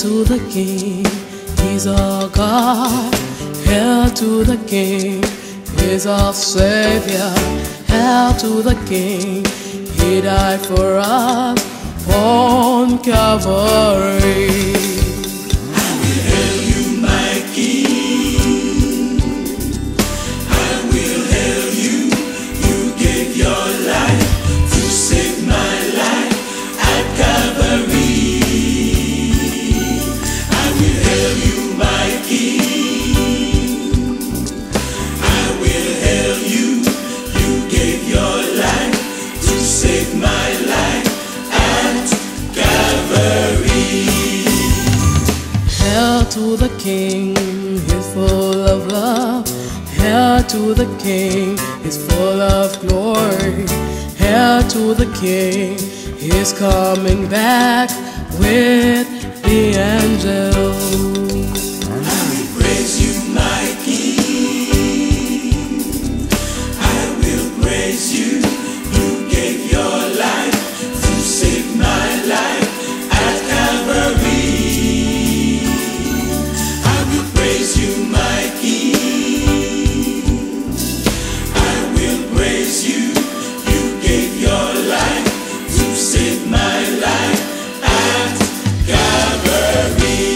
to the King, He's our God. Hail to the King, He's our Savior. Hail to the King, He died for us on Calvary. I will hail you, my King. I will hail you. You gave your life to save my life at Calvary. I will hail you, my King. I will hail you. You gave your life to save my life at Calvary. Hail to the King, He's full of love. Hail to the King, He's full of glory. Hail to the King, He's coming back with the angels. I will praise you, my King. I will praise you. You gave your life to save my life at Calvary. I will praise you, my King. I will praise you. You gave your life to save my life at Calvary.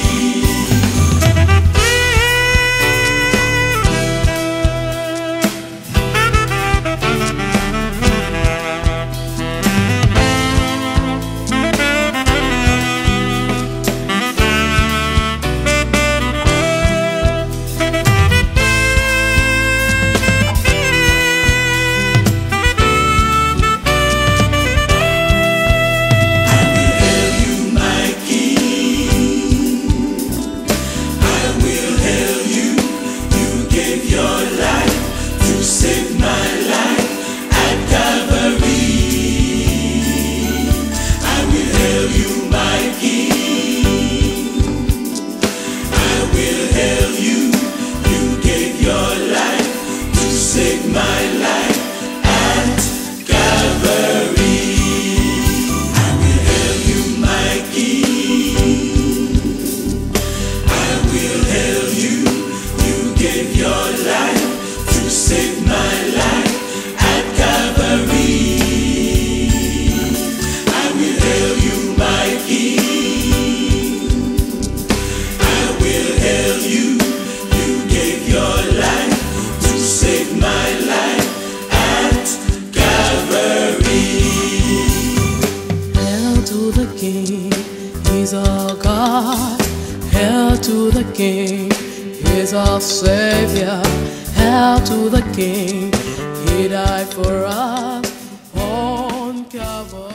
He's our God. Hail to the King, He's our Savior. Hail to the King, He died for us on Calvary.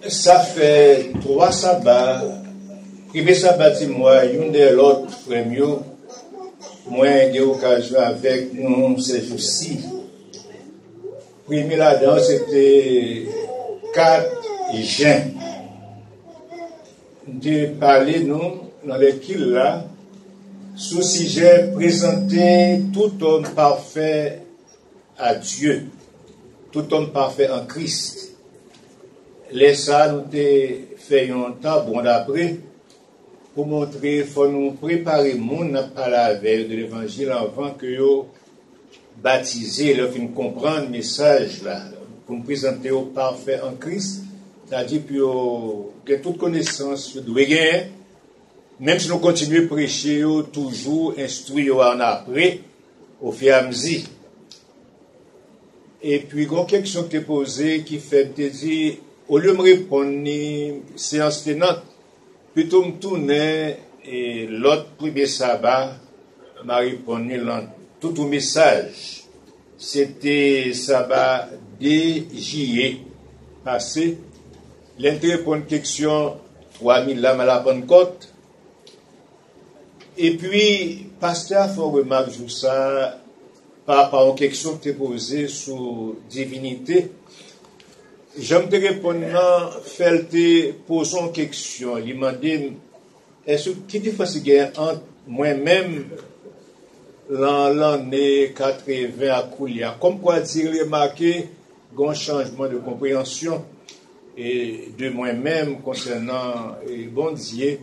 Ça fait 3 sabbats, premier sabbat de moi, une de l'autre, premier, moi j'ai occasion avec nous ces jours-ci. Premier là-dedans, c'était 4 juin. De parler, nous, dans l'équipe là, sous sujet présenter tout homme parfait à Dieu, tout homme parfait en Christ. Les ça, nous avons fait un temps bon d'après pour montrer qu'il faut nous préparer le monde à la veille de l'évangile avant que nous baptiser, nous fin comprendre le message là, pour nous présenter au parfait en Christ, c'est-à-dire que toute connaissance doit gagner, même si nous continuons à prêcher, toujours instruire en après, au fur et à mesure. Et puis, il y a une question qui est posée qui fait me dire, au lieu de me répondre, séance tenante, plutôt me tourner et l'autre premier sabbat m'a répondu dans tout le message. C'était sabbat de juillet passé. L'intérêt pour une question 3000 âmes à la Pentecôte. Et puis, pasteur a fait une remarque sur ça par rapport à une question qui est posée sur divinité. J'aime te répondre, faire poser une question. Il m'a dit, est-ce que différence il y a entre moi-même dans l'année 80 à Koulia? Comme quoi dire, remarquer, un changement de compréhension et de moi-même concernant le bon Dieu.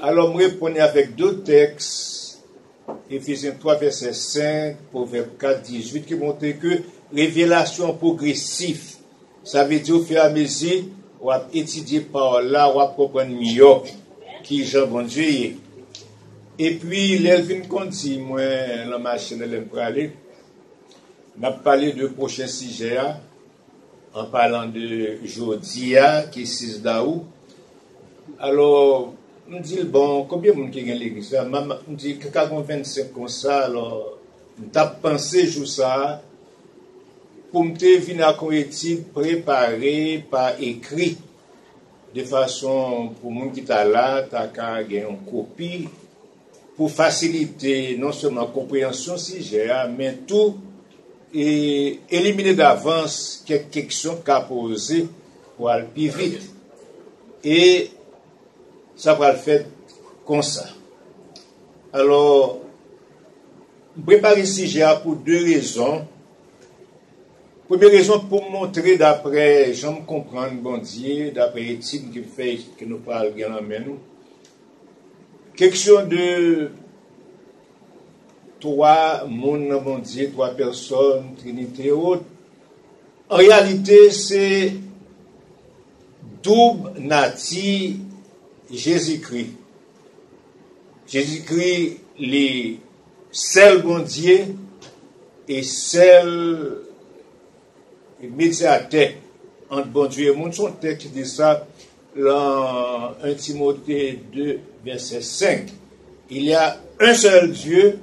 Alors, je répondais avec deux textes, Éphésiens 3, verset 5, Proverbe 4, 18, qui montrent que révélation progressive, ça veut dire au fur et à mesure, on va étudier par là, on va comprendre mieux qui Jean bon Dieu. Et puis, l'Elvin Conti, moi, la machine, elle aime aller. On a parlé de prochain sujet, en parlant de Jodia, qui est 6 d'août. Alors, on me dit, bon, combien de monde qui a l'église? On me dit, que 25 comme ça, alors, on a pensé jour ça, pour me venir à une étude préparée par écrit, de façon, pour les gens qui sont là, tu as une copie, pour faciliter non seulement la compréhension sujet, mais tout, et éliminer d'avance quelques questions qu'a posées pour aller plus vite. Et ça va le faire comme ça. Alors, préparer ce sujet pour deux raisons. Première raison, pour montrer d'après, j'aime comprendre, bon Dieu, d'après l'étude qui fait, que nous parlons en nous. Question de trois mondes, bon Dieu, trois personnes, Trinité haute. En réalité, c'est double nature Jésus-Christ. Jésus-Christ, les seul bon Dieu et seul médiateur entre bon Dieu et monde. Son texte qui dit ça dans 1 Timothée 2, verset 5. Il y a un seul Dieu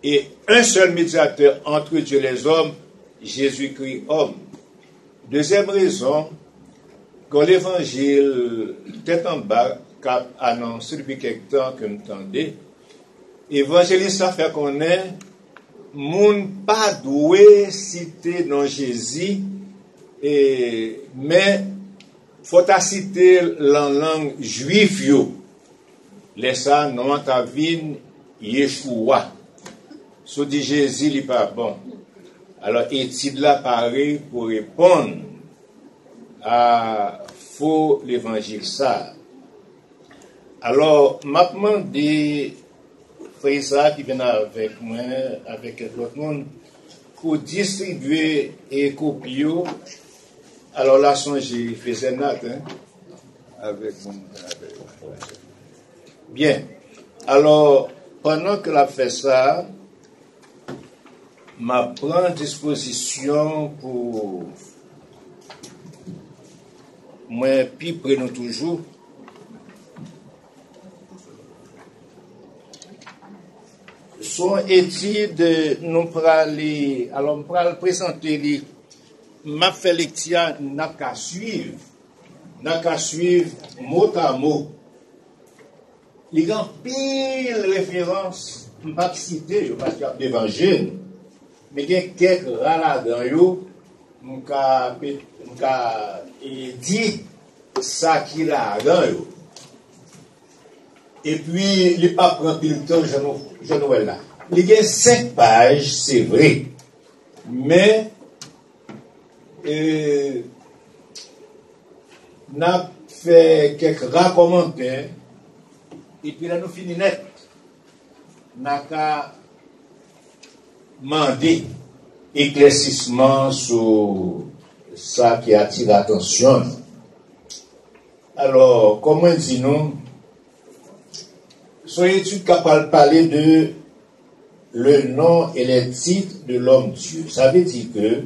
et un seul médiateur entre Dieu et les hommes, Jésus-Christ homme. Deuxième raison, quand l'évangile tête en bas, qu'a annoncé depuis quelque temps que m'entendez, évangéliste ça fait qu'on est moun pas doué citer dans Jésus, mais faut citer la langue juive yo. Laisse ça non ta vine Yeshua. So dit Jésus il pas bon. Alors étude là pareil pour répondre à faux l'évangile ça. Alors m'a demandé frère qui vient avec moi, avec l'autre monde, pour distribuer et copier. Alors là, j'ai fait Nat, avec mon. Bien. Alors, pendant que la fait ça, m'a prend disposition pour moi, puis prenons toujours. Son étude, nous allons présenter m'a fait lecture, n'a qu'à suivre mot à mot. Il y a pile référence, pas citer parce qu'il y a l'évangile, mais il y a quelques rares là-dedans, il dit ça qu'il a là-dedans. Et puis, il pas prend le temps, je ne vois là. Il y a 5 pages, c'est vrai. Mais, on a fait quelques rares commentaires. Et puis là, nous finissons net. On a qu'à demander éclaircissement sur ça qui attire l'attention. Alors, comment dit-nous? Son étude capable de parler de le nom et les titres de l'homme Dieu. Ça veut dire que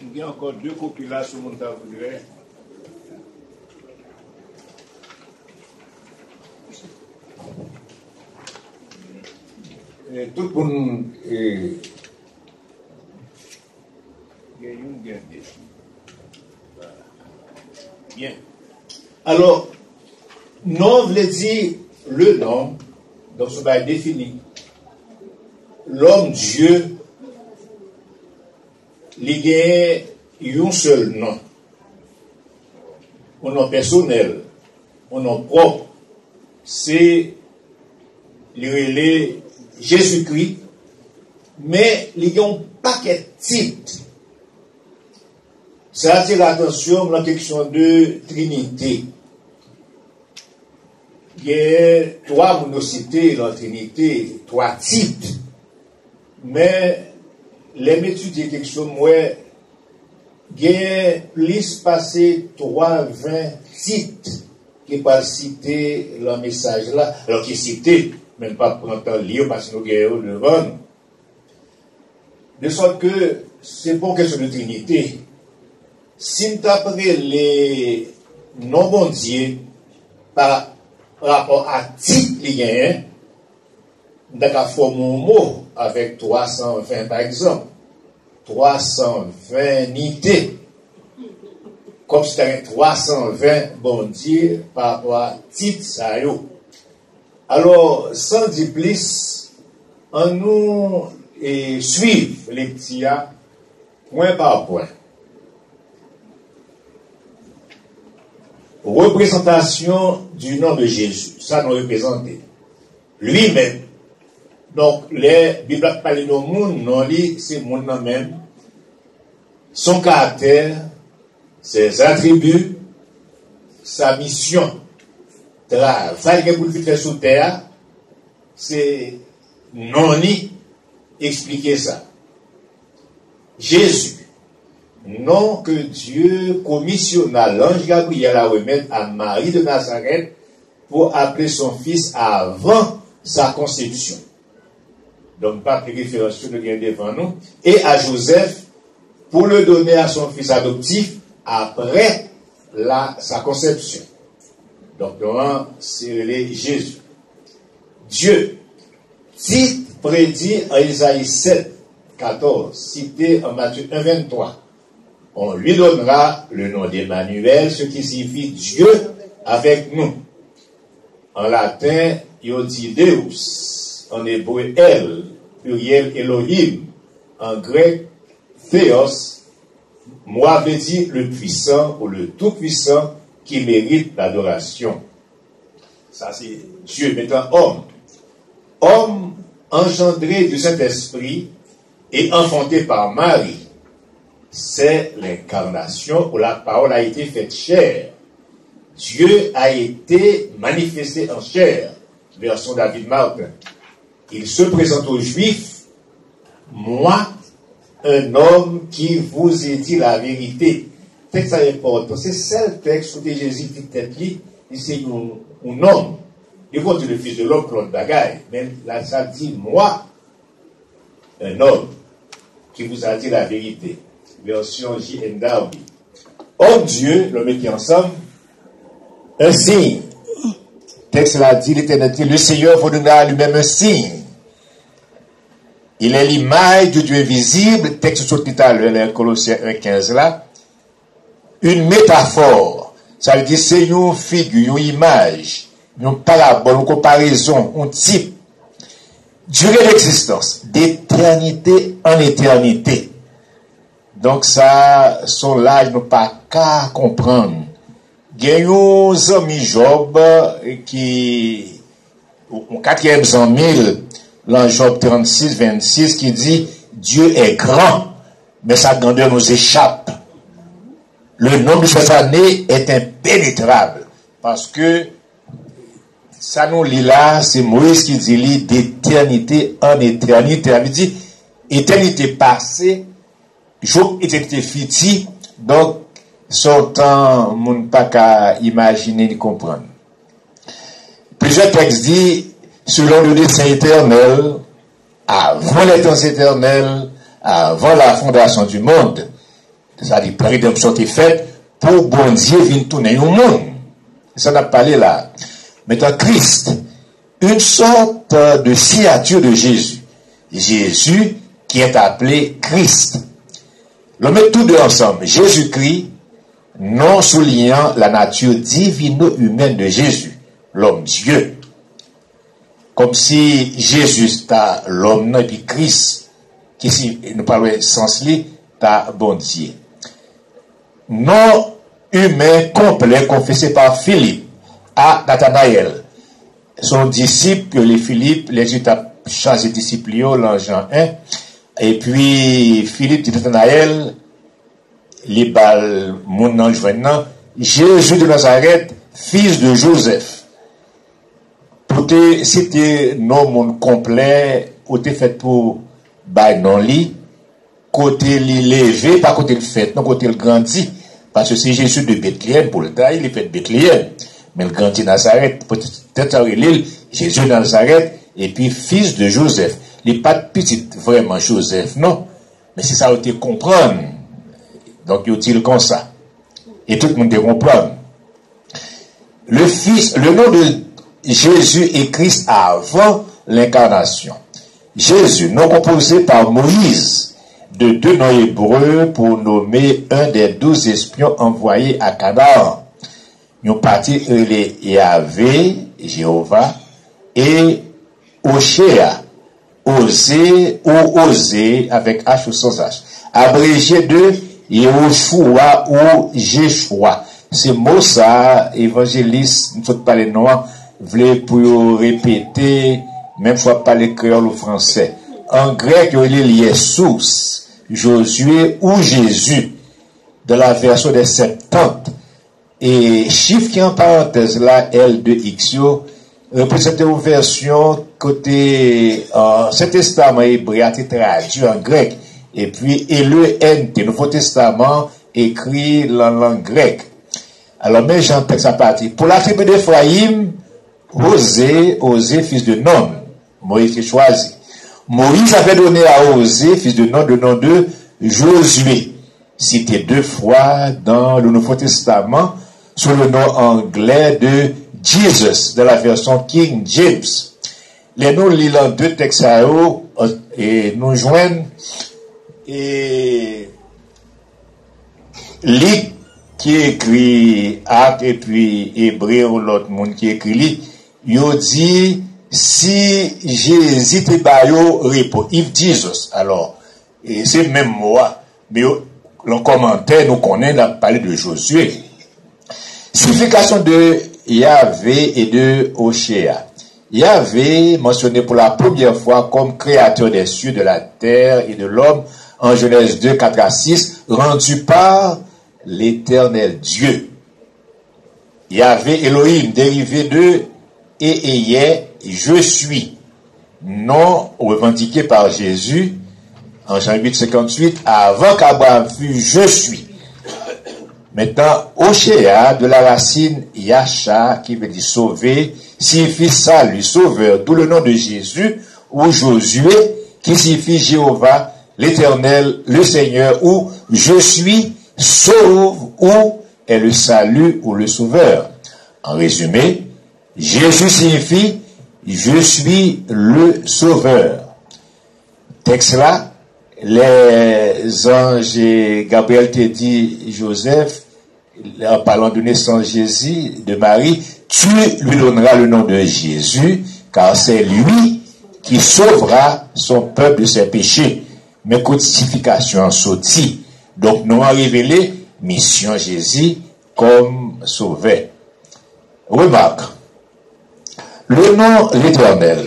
il y a encore 2 copies là sur mon tabouret. Tout le monde bien. Alors, nom veut dire le nom, donc ça va être défini. L'homme Dieu, il y a un seul nom. Un nom personnel, un nom propre. c'est le Jésus-Christ, mais il y a un paquet de titres. Ça attire l'attention dans la question de Trinité. Il y a trois monocités dans la Trinité, trois titres. Mais les méthodes de question, moi, il y a plus passé 3-20 titres qui pas citer le message là, alors qui cité, même pas prendre le lire parce que nous avons devant nous. De sorte que c'est pour question de Trinité. Si nous apprenons les non-bondiers par rapport à titre lié, nous avons formé un mot avec 320 par exemple. 320 unités. Comme si c'était 320 bondiers par rapport à titre ça. Alors, sans dire plus, on nous suivre les petits point par point. Représentation du nom de Jésus. Ça nous représente lui-même. Donc, les Bibles parlent de monde, non, c'est mon nom même. Son caractère, ses attributs, sa mission. Travail que vous faire sur terre, c'est non-ni expliquer ça. Jésus, nom que Dieu commissionna l'ange Gabriel à remettre à Marie de Nazareth pour appeler son fils avant sa conception. Donc, pas de référence sur le gain devant nous. Et à Joseph pour le donner à son fils adoptif après sa conception. Donc, c'est Jésus. Dieu, titre prédit en Isaïe 7, 14, cité en Matthieu 1, 23. On lui donnera le nom d'Emmanuel, ce qui signifie Dieu avec nous. En latin, il dit Deus. En hébreu, El, pluriel Elohim. En grec, Theos. Moi, veut dire le puissant ou le tout-puissant qui mérite l'adoration. Ça, c'est Dieu mettant homme. Homme engendré du Saint-Esprit et enfanté par Marie. C'est l'incarnation où la parole a été faite chair. Dieu a été manifesté en chair. Version David Martin. Il se présente aux Juifs, moi, un homme qui vous ai dit la vérité. Texte important. C'est ça le texte où Jésus dit peut-être c'est un homme. Il faut le fils de l'homme, Claude Bagaille. Mais là, ça dit moi, un homme qui vous a dit la vérité. Version J.N. Darby. Oh Dieu, le mettez ensemble, un signe. Texte là dit l'Éternité, le Seigneur vous donnera lui-même un signe. Il est l'image du Dieu invisible, texte sur tout à l'heure, Colossiens 1,15 là. Une métaphore, ça veut dire c'est une figure, une image, une parabole, une comparaison, un type. Durée d'existence, d'éternité en éternité. Donc ça, son l'âge nous pas qu'à comprendre. Il y a un ami Job qui, au 4e an 1000, dans Job 36, 26, qui dit Dieu est grand, mais sa grandeur nous échappe. Le nombre de ses années est impénétrable. Parce que ça nous lit là, c'est Moïse qui dit d'éternité en éternité. Ça veut dire éternité passée, jour éternité future. Donc, son temps, on ne peut pas imaginer ni comprendre. Plusieurs textes disent selon le dessein éternel, avant les temps éternels, avant la fondation du monde. C'est-à-dire, la rédemption est faite pour bon Dieu venir tourner au monde. Ça n'a pas parlé là. Maintenant, Christ, une sorte de signature de Jésus. Jésus qui est appelé Christ. Le met tous deux ensemble. Jésus-Christ, non soulignant la nature divino-humaine de Jésus, l'homme Dieu. Comme si Jésus était l'homme, et puis Christ, qui si nous parlons sens li, ta bon Dieu. Non humain complet confessé par Philippe à Nathanaël. son disciple, les Philippe, les étapes changé disciple, là, Jean 1. Et puis, Philippe dit à Naël, les balles, mon ange venant, Jésus de Nazareth, fils de Joseph. C'était non monde complet, ou t'es fait pour bail non lit, côté li levé, pas côté le fait, non côté le grandi. Parce que c'est Jésus de Bethléem, pour le temps, il est fait de Bethléem. Mais le grandi Nazareth, peut-être l'île, Jésus de Nazareth, et puis fils de Joseph. Il n'est pas petit, vraiment Joseph, non. Mais c'est ça, vous comprendre. Donc, il dit comme ça. Et tout le monde comprend. Le nom de Jésus est Christ avant l'incarnation. Jésus, nom composé par Moïse, de 2 noms hébreux pour nommer un des 12 espions envoyés à Canaan. Nous partis les Yahvé, Jéhovah, et Oshéa, Osé ou Osé, avec H ou sans H. Abrégé de Yehoshua ou Jéchoua. C'est mot ça, évangéliste, ne faut pas les noms, voulez pour répéter, même fois pas les créoles ou français. En grec, il y a Jesus, Josué ou Jésus, de la version des 70. Et chiffre qui en parenthèse là, L2XO, représente une version côté Ancien Testament hébreu a été traduit en grec. Et puis, LENT, Nouveau Testament, écrit en langue grecque. Alors, mais j'en texte à partir. Pour la tribu d'Éphraïm, Osée, fils de Nun. Moïse est choisi. Moïse avait donné à Osée, fils de Nun, le nom de Josué. Cité 2 fois dans le Nouveau Testament, sous le nom anglais de Jesus, de la version King James. Les noms lisant 2 textes et nous joignent et Luc qui écrit Acte et puis Hébreu ou l'autre monde qui écrit il dit si Jésus te bayo repos if Jesus alors et c'est même moi mais le commentaire nous connaît la parler de Josué. Signification de Yahvé et de Oshéa. Yahvé, mentionné pour la première fois comme créateur des cieux, de la terre et de l'homme, en Genèse 2, 4 à 6, rendu par l'éternel Dieu. Yahvé Elohim, dérivé de Eyé, je suis, nom revendiqué par Jésus, en Jean 8, 58, avant qu'Abraham fût, je suis. Maintenant, Oshéa, de la racine Yasha, qui veut dire sauver, signifie salut, sauveur, d'où le nom de Jésus, ou Josué, qui signifie Jéhovah, l'Éternel, le Seigneur, ou je suis, sauve, ou est le salut ou le sauveur. En résumé, Jésus signifie je suis le sauveur. Texte là, les anges et Gabriel te dit Joseph, en parlant de naissance Jésus, de Marie, tu lui donneras le nom de Jésus, car c'est lui qui sauvera son peuple de ses péchés. Mais codification en sortie. Donc nous avons révélé mission Jésus comme sauveur. Remarque, le nom l'Éternel,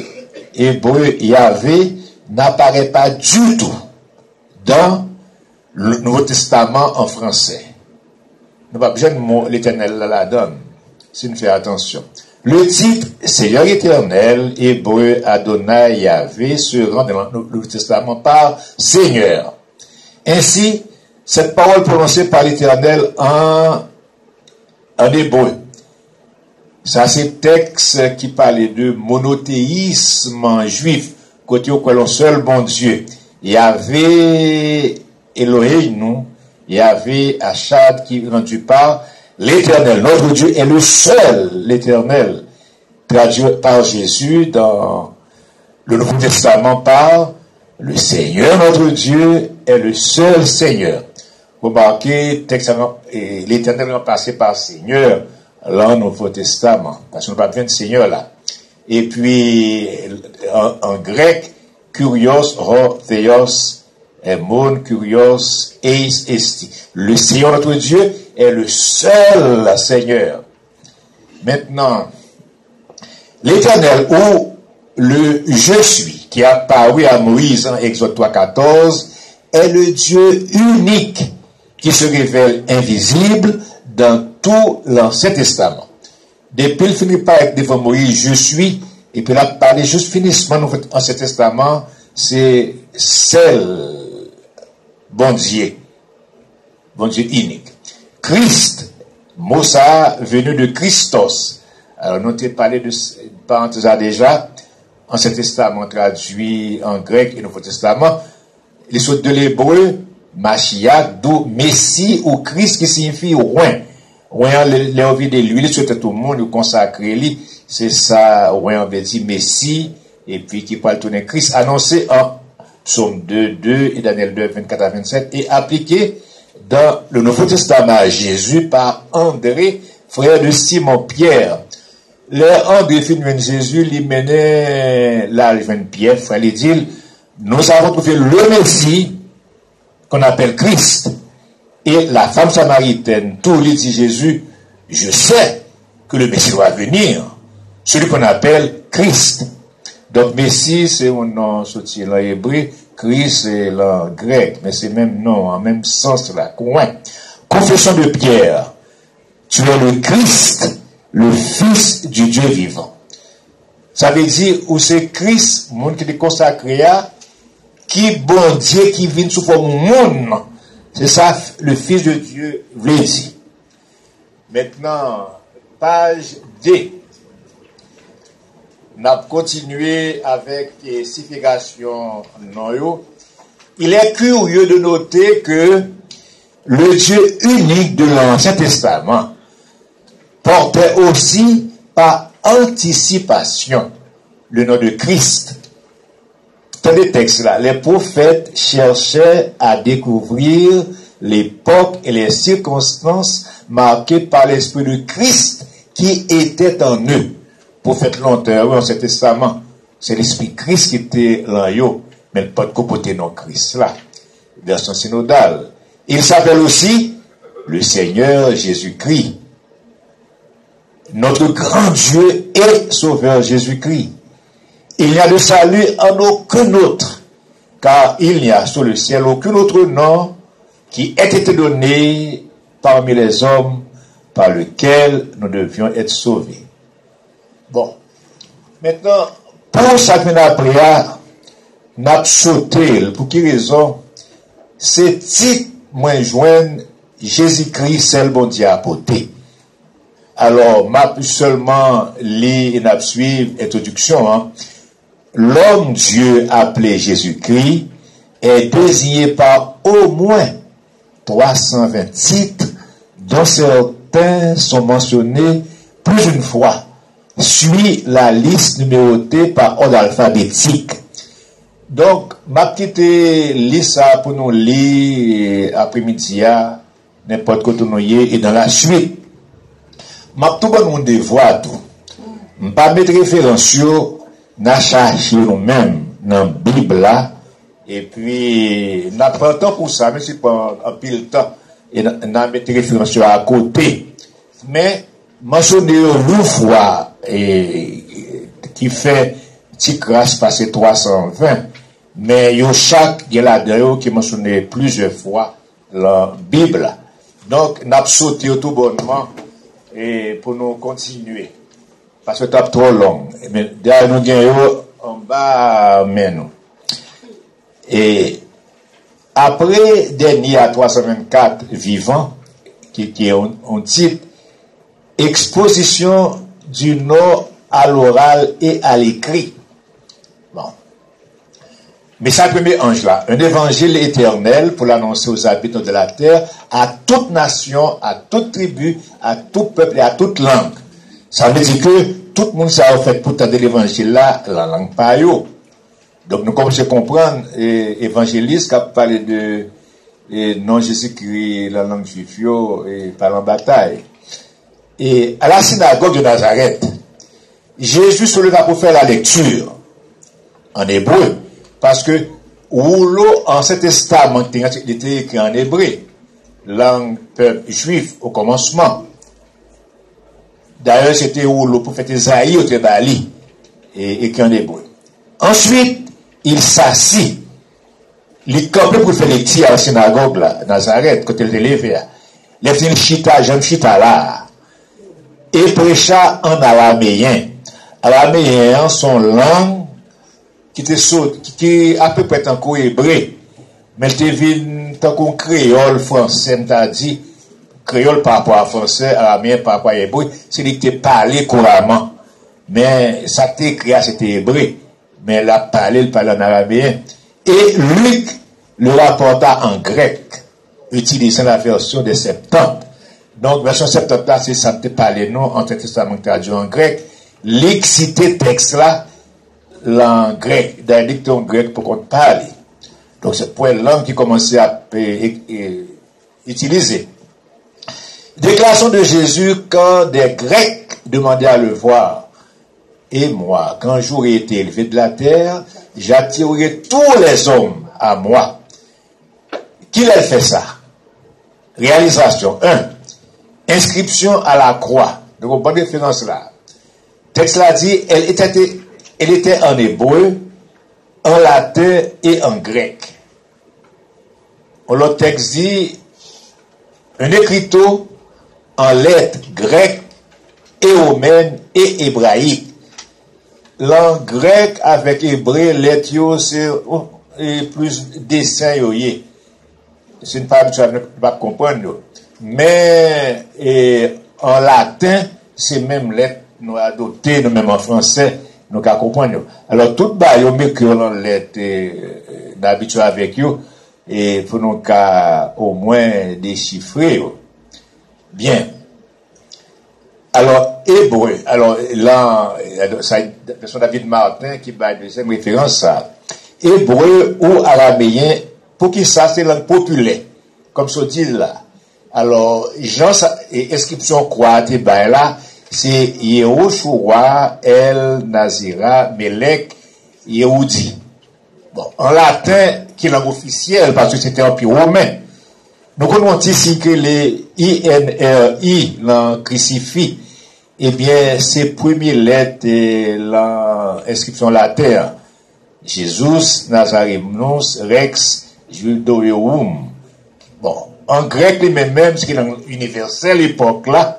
hébreu Yahvé, n'apparaît pas du tout dans le Nouveau Testament en français. Nous n'avons pas besoin de mot l'Éternel la donne, si nous faisons attention. Le titre Seigneur éternel, hébreu Adonai Yahvé, se rend dans le Nouveau Testament par Seigneur. Ainsi, cette parole prononcée par l'Éternel en hébreu. Ça, c'est texte qui parlait de monothéisme en juif, côté où l'on seul bon Dieu. Yahvé Elohim, Yahvé Achad qui est rendu par l'Éternel. Notre Dieu est le seul, l'Éternel, traduit par Jésus dans le Nouveau Testament par le Seigneur, notre Dieu est le seul Seigneur. Remarquez, l'Éternel est remplacé par Seigneur dans le Nouveau Testament, parce qu'on n'a pas besoin de Seigneur là. Et puis, en grec, Kurios, Ro, Theos, Emon, Kurios, Eis, Esti. Le Seigneur, notre Dieu, est le seul Seigneur. Maintenant, L'Éternel, ou le je suis, qui a paru à Moïse en Exode 3,14, est le Dieu unique qui se révèle invisible dans tout l'Ancien Testament. Depuis il finit par être devant Moïse, je suis, et puis là, par les juste finissement dans l'Ancien Testament, c'est celle, bon Dieu unique. Christ, mot ça venu de Christos. Alors, nous avons parlé de parenthèse déjà, Ancien Testament traduit en grec et Nouveau Testament, les sortes de l'hébreu, Mashiach, d'où Messie ou Christ qui signifie oint. Oint, l'envie de l'huile, sur tout le monde, consacré lui, c'est ça, oint, on veut dire Messie, et puis qui parle tourner Christ, annoncé en Psaume 2 et Daniel 2, 24 à 27, et appliqué dans le Nouveau Testament à Jésus par André, frère de Simon-Pierre. André finit Jésus, il menait là, il vient Pierre, frère, il dit, nous avons trouvé le Messie, qu'on appelle Christ. Et la femme samaritaine, tout lui dit Jésus, je sais que le Messie doit venir, celui qu'on appelle Christ. Donc, Messie, c'est un nom sorti en hébreu, Christ, c'est en grec, mais c'est même nom, en même sens là. Confession de Pierre, tu es le Christ, le Fils du Dieu vivant. Ça veut dire, où c'est Christ, monde qui est consacré à, qui bon Dieu qui vient sous forme monde. C'est ça, le Fils de Dieu veut dire. Maintenant, page D. On a continué avec les significations non. Il est curieux de noter que le Dieu unique de l'Ancien Testament portait aussi par anticipation le nom de Christ. Dans les textes là, les prophètes cherchaient à découvrir l'époque et les circonstances marquées par l'Esprit de Christ qui était en eux. Prophète longtemps, dans ce testament, c'est l'Esprit Christ qui était en eux, mais pas de côté non Christ là. Version synodale. Il s'appelle aussi le Seigneur Jésus-Christ. Notre grand Dieu et Sauveur Jésus-Christ. Il n'y a de salut en aucun autre, car il n'y a sur le ciel aucun autre nom qui ait été donné parmi les hommes par lequel nous devions être sauvés. Bon, maintenant, pour chacun après, n'a sauté, pour quelle raison? C'est titre moins joindre Jésus-Christ, c'est le bon Dieu apporté. Alors, m'a seulement lire et n'a suivre introduction, hein. L'homme Dieu appelé Jésus-Christ est désigné par au moins 320 titres, dont certains sont mentionnés plus d'une fois. Suit la liste numérotée par ordre alphabétique. Donc, ma petite liste pour nous lire après-midi, n'importe quoi nous y et dans la suite. Ma tout bon monde devoir tout. Pas mettre référence sur n'a cherché nous-mêmes dans la Bible là, et puis n'a pas le temps pour ça, mais c'est pas un pile temps, et n'a mettre référence à côté. Mais mentionner une fois, et qui fait petit crash passer 320, mais yo chaque il y a là-dedans qui mentionné plusieurs fois la Bible. Donc n'a sauté tout bonnement et pour nous continuer. Parce que c'est trop long. Mais derrière nous gagnons en bas, mais nous. Et après dernier à 324 vivants, qui est un titre, exposition du nom à l'oral et à l'écrit. Bon. Mais ça, le premier ange là, un évangile éternel pour l'annoncer aux habitants de la terre, à toute nation, à toute tribu, à tout peuple et à toute langue. Ça veut dire que tout le monde s'est fait pour tenter l'évangile là, la langue pas yo. Donc nous commençons à comprendre, évangéliste qui a parlé de non Jésus-Christ, la langue juive et par en bataille. Et à la synagogue de Nazareth, Jésus se leva pour faire la lecture en hébreu, parce que l'Ancien Ancien Testament était écrit en hébreu, langue peuple juif au commencement. D'ailleurs, c'était où le prophète Isaïe au Bali, et qui en hébreu. Ensuite, il s'assit. Il campait pour faire les tirs à la synagogue, là, Nazareth, quand il était levé. Il a fait une chita, j'aime chita là. Et prêcha en araméen. Araméen, son langue, qui est à peu près encore hébreu. Mais il était vu tant qu'on créole français, m't'a dit, créole par rapport à français, araméen par rapport à hébreu, c'est lui qui était parlé couramment. Mais ça t'est écrit, c'était hébreu. Mais il a parlé en araméen. Et Luc le rapporta en grec, utilisant la version des Septante. Donc, version Septante là, c'est ça te parler non, Ancien Testament traduit en grec. Luc citait texte là, en grec, d'un dicton grec pour qu'on parle. Donc, c'est pour une langue qui commençait à utiliser. Déclaration de Jésus quand des Grecs demandaient à le voir. Et moi, quand j'aurai été élevé de la terre, j'attirerai tous les hommes à moi. Qui a fait ça? Réalisation 1. Inscription à la croix. Donc, bonne référence là. Texte là dit, elle était en hébreu, en latin et en grec. L'autre texte dit, un écriteau en lettres grecques, éomènes et hébraïques. Langue grecque avec hébreu, lettres, c'est plus dessin, c'est une part que tu ne peux pas comprendre. Mais en latin, c'est même lettres, nous adoptées, nous même en français, nous qu'à comprendre. Alors, tout bas, nous mettons en lettres d'habitude avec eux, et pour nous qu'à au moins déchiffrer. Bien. Alors, hébreu. Alors, là, c'est David Martin qui va deuxième référence à hébreu ou araméen, pour qui ça, c'est langue populaire. Comme ça dit là. Alors, Jean, et inscription croate, ben là, c'est Yehoshua El Nazira Melech Yehudi. Bon, en latin, qui est langue officielle, parce que c'était empire romain. Nous connaissons ici que les INRI, l'en crucifix, eh bien, ces premières lettres de l'inscription latine. Jesus Nazarenus Rex Judaeorum. Bon, en grec, les mêmes, ce qui est dans l'universel époque là,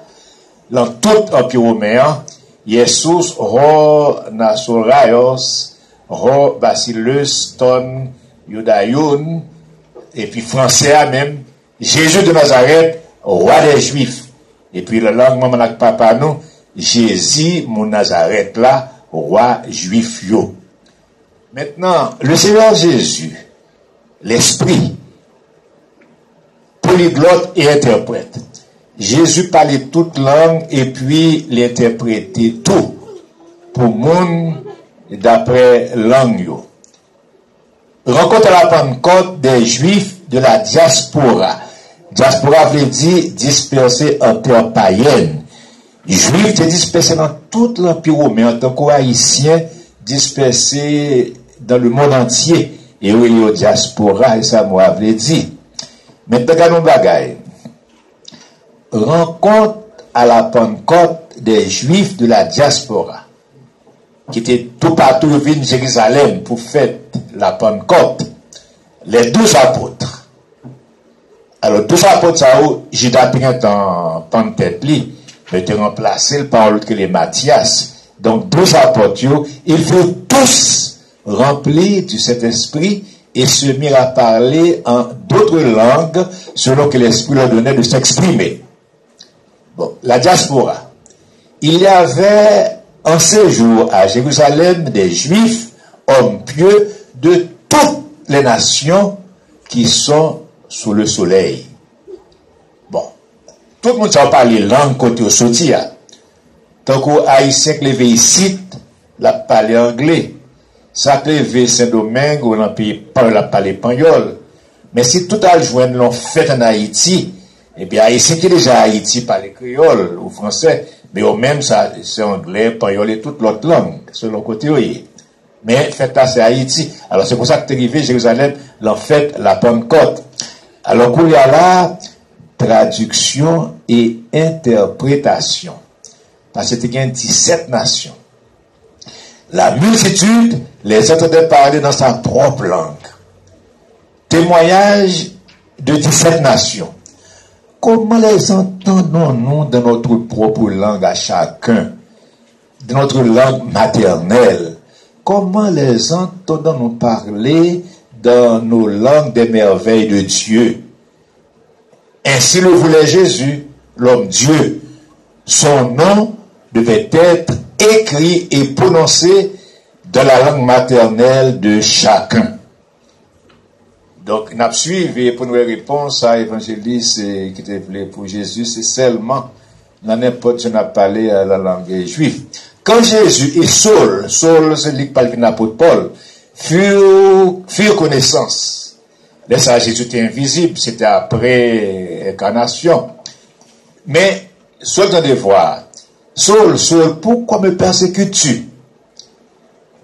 dans tout empire romain, Jesus Ho Nasoraios, Ho Bacillus Ton Judaïon, et puis français même, Jésus de Nazareth, roi des Juifs. Et puis la langue maman avec papa nous, Jésus mon Nazareth là, roi juif yo. Maintenant, le Seigneur Jésus, l'Esprit, polyglotte et interprète. Jésus parlait toute langue et puis l'interprétait tout pour monde d'après langue yo. Rencontre à la Pentecôte des Juifs de la diaspora. Diaspora veut dire dispersé en terre païenne. Juifs étaient dispersés dans tout l'Empire romain en tant qu'Haïtiens dispersés dans le monde entier. Et oui, il y a diaspora, et ça moi veut dire. Maintenant, regardons bagaille. Rencontre à la Pentecôte des Juifs de la diaspora, qui étaient tout partout venus de Jérusalem pour faire la Pentecôte. Les 12 apôtres. Alors, 12 apôtres, ça où Judas pris en Pentecôte, mais était remplacé par l'autre que les Matthias. Donc, 12 apôtres, ils furent tous remplis du Saint-Esprit et se mirent à parler en d'autres langues selon que l'Esprit leur donnait de s'exprimer. Bon, la diaspora. Il y avait en séjour à Jérusalem des Juifs, hommes pieux, de toutes les nations qui sont sous le soleil. Bon, tout le monde s'en parle langue côté au sotia. Tant qu'aux Haïtiens qui levé ici, la parler anglais. Ça qui levé Saint-Domingue ou l'empire la parler espagnol. Mais si tout a joindre l'on fait en Haïti, et bien Haïtien qui est déjà Haïti parle créole ou français, mais au même ça c'est anglais, espagnol et toute l'autre langue, selon côté oui. Mais fait là c'est Haïti. Alors c'est pour ça que tu es arrivé Jérusalem, l'en fait la Pentecôte. Alors qu'il y a là traduction et interprétation. parce que il y a 17 nations. La multitude les entendait parler dans sa propre langue. Témoignage de 17 nations. Comment les entendons-nous dans notre propre langue à chacun, dans notre langue maternelle? Comment les entendons-nous parler dans nos langues des merveilles de Dieu? Ainsi le voulait Jésus, l'homme Dieu. Son nom devait être écrit et prononcé dans la langue maternelle de chacun. Donc, nous suivi pour nous répondre à l'évangéliste qui était appelé pour Jésus, c'est seulement dans n'importe qui n'a parlé à la langue juive. Quand Jésus et Saul, c'est lui qui parle de l'apôtre Paul, furent connaissance. Là, ça, Jésus était invisible, c'était après incarnation. Mais, Saul dans des voix, Saul, pourquoi me persécutes-tu?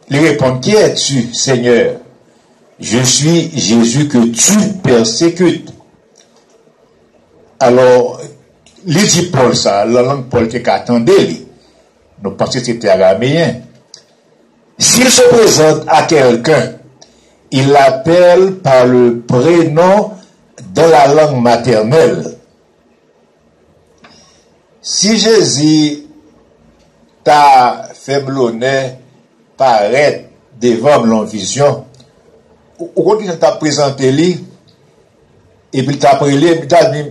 Il répond, qui es-tu, Seigneur? Je suis Jésus que tu persécutes. Alors, il dit Paul ça, la langue Paul qui attendait, nous pensons que c'était araméen. S'il se présente à quelqu'un, il l'appelle par le prénom dans la langue maternelle. Si Jésus t'a fait l'honneur paraître devant mon vision, au contraire, il t'a présenté lui, et puis il t'a appelé, et puis il t'a dit,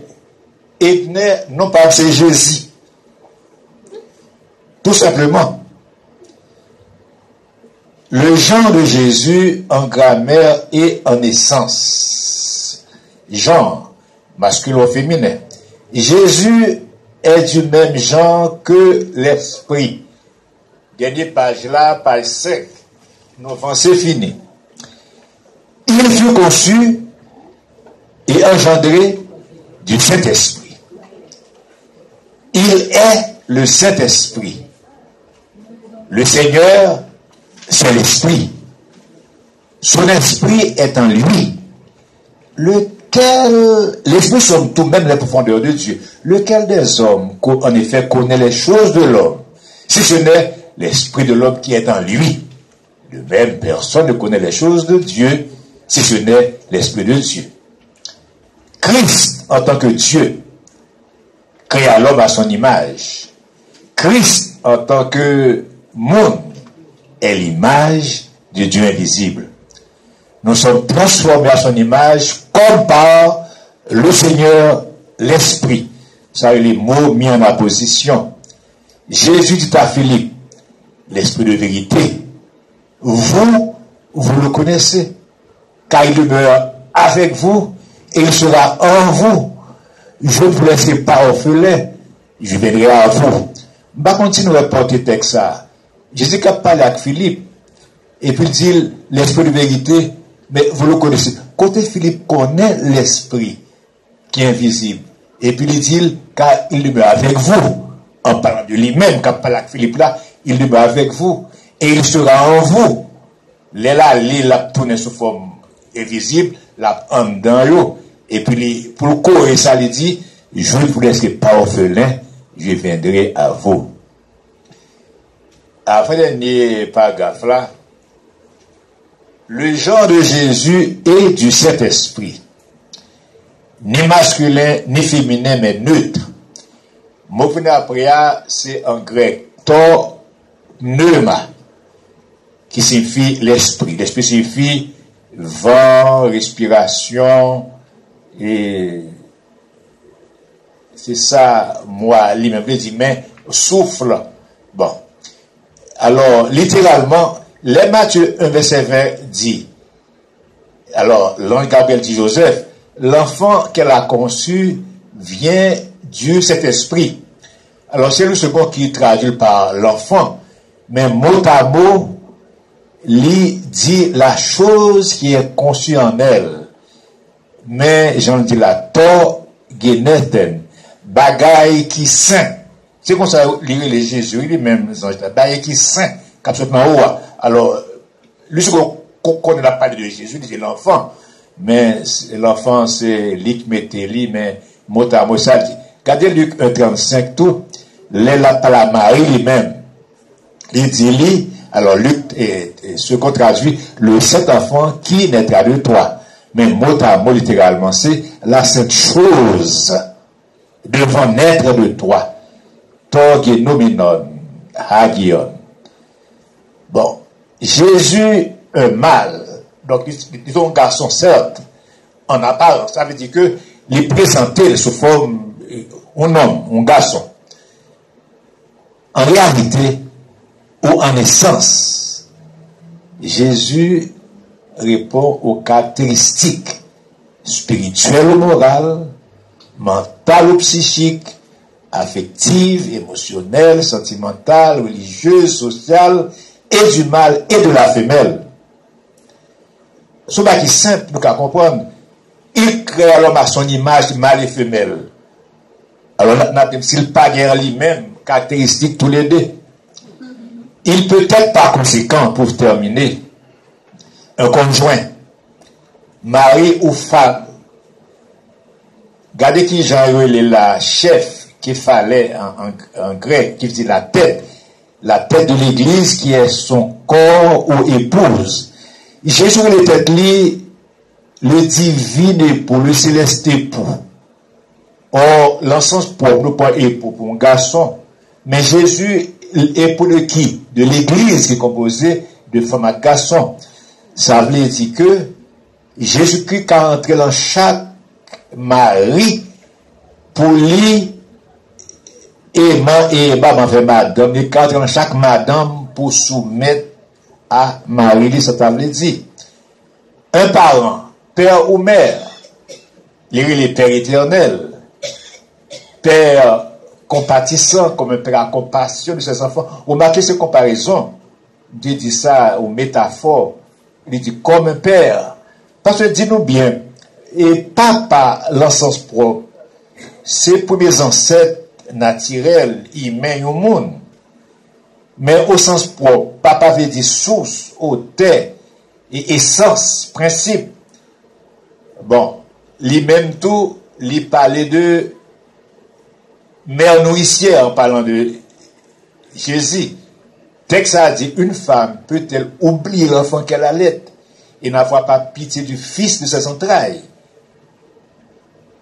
et non pas c'est Jésus. Tout simplement. Le genre de Jésus en grammaire et en essence. Genre, masculin ou féminin. Jésus est du même genre que l'esprit. Dernière page là, page 5. Nous c'est fini. Il fut conçu et engendré du Saint-Esprit. Il est le Saint-Esprit. Le Seigneur, c'est l'Esprit. Son Esprit est en lui. L'Esprit sommes tout même les profondeurs de Dieu. Lequel des hommes, en effet, connaît les choses de l'homme, si ce n'est l'Esprit de l'homme qui est en lui? De même, personne ne connaît les choses de Dieu, si ce n'est l'Esprit de Dieu. Christ, en tant que Dieu, créa l'homme à son image. Christ, en tant que monde, est l'image de Dieu invisible. Nous sommes transformés à son image comme par le Seigneur, l'Esprit. Ça, les mots mis en opposition. Jésus dit à Philippe, l'Esprit de vérité, vous le connaissez, car il demeure avec vous et il sera en vous. Je ne vous laisserai pas orphelin, je viendrai à vous. Je vais continuer à porter texte ça. Jésus a parlé avec Philippe, et puis il dit l'Esprit de vérité, mais vous le connaissez. Côté Philippe connaît l'Esprit qui est invisible. Et puis il dit, car il demeure avec vous, en parlant de lui-même, quand il parle avec Philippe là, il demeure avec vous, et il sera en vous. Il a tourné sous forme invisible, l'a en dans l'eau, et puis pour le corps, ça lui dit, je ne vous laisserai pas orphelin, je viendrai à vous. Après le dernier paragraphe là, le genre de Jésus est du Saint-Esprit. Ni masculin, ni féminin, mais neutre. Mot après, c'est en grec, to pneuma, qui signifie l'esprit. L'esprit signifie vent, respiration, et c'est ça, moi, lui-même, je dis, mais souffle. Bon. Alors, littéralement, les Matthieu 1, verset 20 dit, alors, l'ange Gabriel dit Joseph, l'enfant qu'elle a conçu vient du Saint-Esprit. Alors, c'est le second qui traduit par l'enfant, mais mot à mot, il dit la chose qui est conçue en elle. Mais, j'en dis la to geneten, bagaille qui saint. C'est comme ça, les Jésus, lui-même, bagaille qui saint, absolument haut. Alors, lui, ce qu'on connaît la parole de Jésus, c'est l'enfant. Mais l'enfant, c'est lui qui mettait lui, mais mot à mot, ça dit. Regardez Luc 1,35 tout. la Marie lui-même. Il dit, alors Luc, ce qu'on traduit, le saint enfant qui naîtra de toi. Mais mot à mot, littéralement, c'est la sainte chose devant naître de toi. Torgenomenon, hagion. Bon, Jésus, un mâle, donc ils ont un garçon, certes, en apparence, ça veut dire que les présenter sous forme un homme, un garçon. En réalité, ou en essence, Jésus répond aux caractéristiques spirituelles ou morales, mentales ou psychiques, affectives, émotionnelles, sentimentales, religieuses, sociales, et du mâle et de la femelle. Ce qui est simple, nous qu'à comprendre. Il crée l'homme à son image, mâle et femelle. Alors, s'il pas guère lui-même, caractéristiques tous les deux. Il peut être par conséquent, pour terminer, un conjoint, mari ou femme. Regardez qui Jean est la chef qu'il fallait en grec, qui dit la tête de l'église qui est son corps ou épouse. Jésus était le divin époux, le céleste époux. Or, l'ensemble propre, nous pas époux pour un garçon. Mais Jésus, époux de qui? De l'église qui est composée de femmes et garçons. Ça veut dire que Jésus-Christ a entré dans chaque mari pour lui et madame. Il a entré dans chaque madame pour soumettre à Marie, ça veut dire. Un parent, père ou mère, les pères éternels, père compatissant, comme un père à compassion de ses enfants. Vous marquez ces comparaisons, Dieu dit ça aux métaphores, il dit comme un père. Parce que dis-nous bien, et papa, l'ensemble propre, ses premiers ancêtres naturels, humains au monde. Mais au sens propre, papa veut dire source, auteur, et essence, principe. Bon, lui-même tout, lui parlait de mère nourricière en parlant de Jésus. Texte a dit, une femme peut-elle oublier l'enfant qu'elle allait et n'avoir pas pitié du fils de ses entrailles?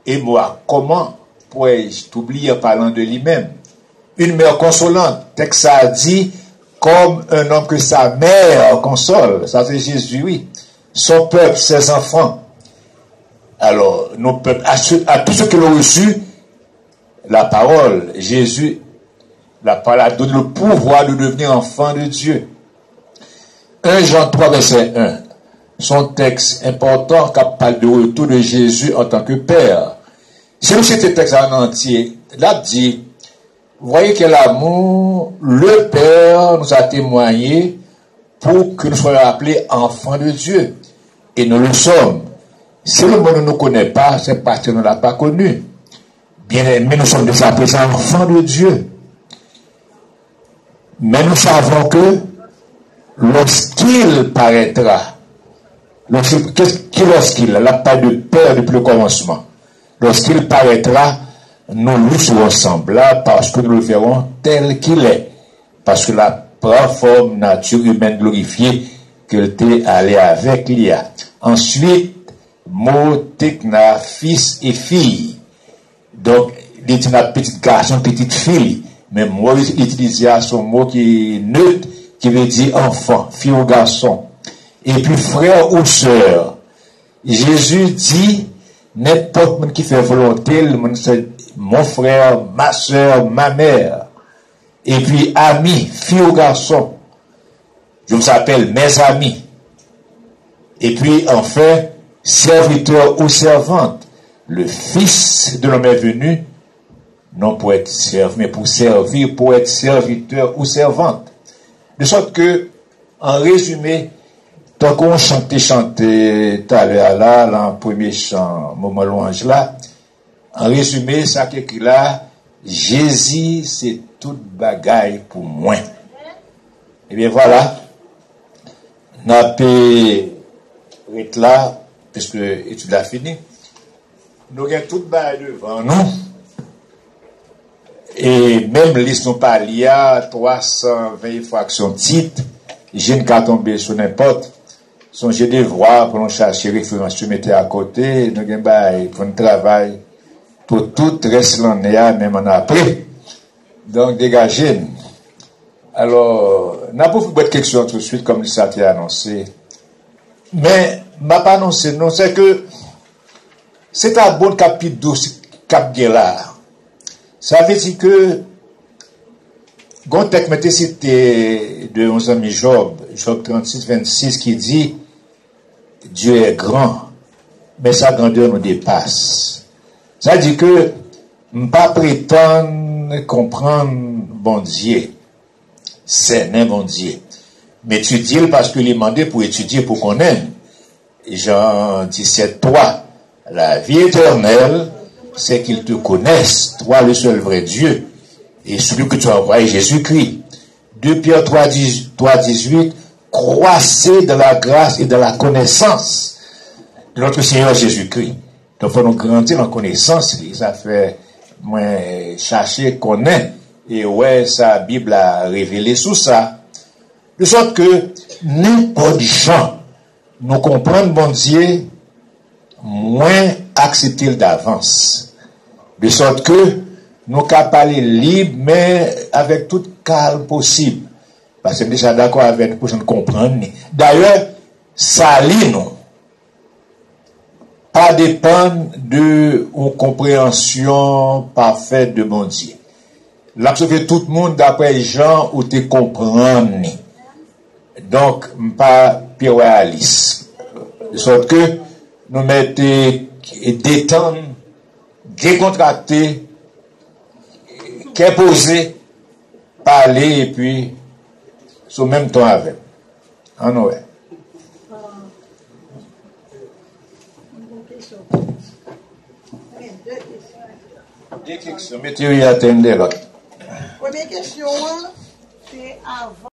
Et moi, comment pourrais-je t'oublier en parlant de lui-même? Une mère consolante, texte a dit, comme un homme que sa mère console, ça c'est Jésus, oui. Son peuple, ses enfants. Alors, nos peuples, à tous ceux qui l'ont reçu, la parole, Jésus, la parole a donné le pouvoir de devenir enfant de Dieu. 1 Jean 3, verset 1. Son texte important qui parle du retour de Jésus en tant que Père. Si vous citez le texte en entier, là dit, vous voyez que l'amour, le Père nous a témoigné pour que nous soyons appelés enfants de Dieu. Et nous le sommes. Si le monde ne nous connaît pas, c'est parce que nous ne l'avons pas connu. Bien aimés, nous sommes déjà présents enfants de Dieu. Mais nous savons que lorsqu'il paraîtra, lorsqu'il, la part de Père depuis le commencement, lorsqu'il paraîtra, nous lui serons semblables parce que nous le verrons tel qu'il est. Parce que la forme nature humaine glorifiée que t'es allé avec l'IA. Ensuite, mot tekna, fils et fille. Donc, il dit un petit garçon, petite fille. Mais moi, il utilise son mot qui est neutre, qui veut dire enfant, fille ou garçon. Et puis, frère ou sœur. Jésus dit, n'importe qui fait volonté, mon frère, ma sœur, ma mère. Et puis, amis, fille ou garçon. Je vous appelle mes amis. Et puis, enfin, serviteur ou servante. Le Fils de l'homme est venu, non pour être servi, mais pour servir, pour être serviteur ou servante. De sorte que, en résumé, tant qu'on chantait tout à l'heure là, en premier chant, moment louange là, en résumé, ça qui écrit là, Jésus, c'est toute bagaille pour moi. Et bien voilà, n'a pas être là, puisque l'étude a fini. Nous avons toute bagaille devant nous. Et même liste nous parlions à 320 fractions titres, j'ai qu'à tomber sur n'importe. Songez des voix pour nous chercher référence, tu mettais à côté, nous avons pour un travail, pour tout reste l'année, même en après. Donc, dégagez. Alors, n'a pas fait quelque chose tout de suite, comme ça a été annoncé. Mais, m'a pas annoncé, non, c'est que, c'est un bon chapitre 12, cap là. Ça veut dire que, Gontek mettait cité de 11 amis Job 36, 26, qui dit, Dieu est grand, mais sa grandeur nous dépasse. Ça veut dire que, ne pas prétendre comprendre bon Dieu. C'est un bon Dieu. Mais étudier parce que demandé pour étudier pour qu'on aime. Jean 17, 3. La vie éternelle, c'est qu'ils te connaissent, toi le seul vrai Dieu, et celui que tu as envoyé, Jésus-Christ. 2 Pierre 3, 18. Croissez dans la grâce et dans la connaissance de notre Seigneur Jésus-Christ. Donc, il faut nous grandir en connaissance. Ça fait, moi, chercher, connaître. Et ouais, sa Bible a révélé sous ça. De sorte que, n'importe gens, nous comprenons bon Dieu, moins accepter d'avance. De sorte que, nous pouvons parler libre, mais avec toute calme possible. Parce que nous sommes d'accord avec nous pour nous comprendre. D'ailleurs, ça lit nous. Pas dépendre de une compréhension parfaite de bon Dieu. Là, que tout le monde, d'après Jean, ou te comprendre. Donc, pas pire réaliste. De sorte que, nous mettons détendre, décontracter, qu'imposer, parler, et puis, sur le même temps avec. En ouais. Deux questions. Mettez-y à attendre là. Première question, c'est avant.